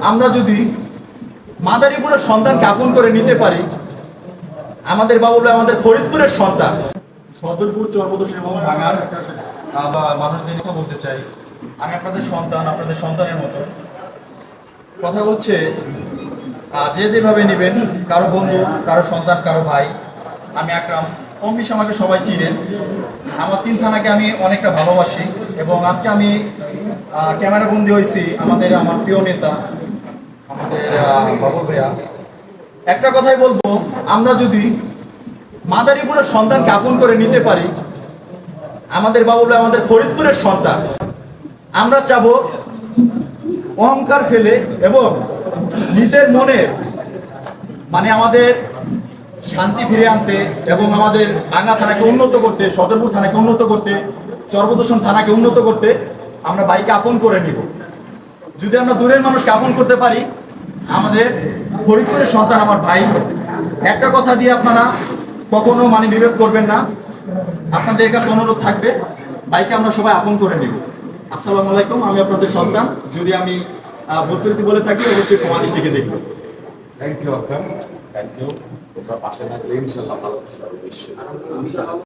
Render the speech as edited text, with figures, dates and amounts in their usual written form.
আমরা যদি মাদারীপুরের সন্তানকে আপন করে নিতে পারি, আমাদের বাবুরা আমাদের ফরিদপুরের সন্তান। সদরপুর চর্বদোষ এবং ভাঙার বা মানুষদের কথা বলতে চাই, আমি আপনাদের সন্তান, আপনাদের সন্তানের মতো। কথা হচ্ছে যে যেভাবে নেবেন, কারো বন্ধু, কারো সন্তান, কারো ভাই। আমি আকরাম, কম বেশি আমাকে সবাই চিনেন। আমার 3 থানাকে আমি অনেকটা ভালোবাসি এবং আজকে আমি ক্যামেরা বন্দী হয়েছি আমার প্রিয় নেতা, আমাদের বাবুল ভাইয়া। একটা কথাই বলবো, আমরা যদি মাদারীপুরের সন্তানকে আপন করে নিতে পারি, আমাদের বাবুল ভাই আমাদের ফরিদপুরের সন্তান। আমরা চাবো অহংকার ফেলে এবং নিজের মনে আমাদের শান্তি ফিরে আনতে এবং আমাদের ভাঙ্গা থানাকে উন্নত করতে, সদরপুর থানাকে উন্নত করতে, চর্বদোষণ থানাকে উন্নত করতে আমরা বাইকে আপন করে নিব। যদি আমরা দূরের মানুষকে আপন করতে পারি, আমাদের ফরিদপুরের সন্তান আমার ভাই। একটা কথা দিয়ে আপনারা কখনো বিভেদ করবেন না। আপনাদের কাছে অনুরোধ থাকবে, বাইকে আমরা সবাই আপন করে নিব। আসসালামু আলাইকুম, আমি আপনাদের সন্তান। যদি আমি ভুল ত্রুটি বলে থাকি অবশ্যই ক্ষমা দৃষ্টিতে দেখবেন। Thank you Akram, thank you. তোমরা পাশে থাকলে ইনশাল্লাহ ভালো কিছু হবে।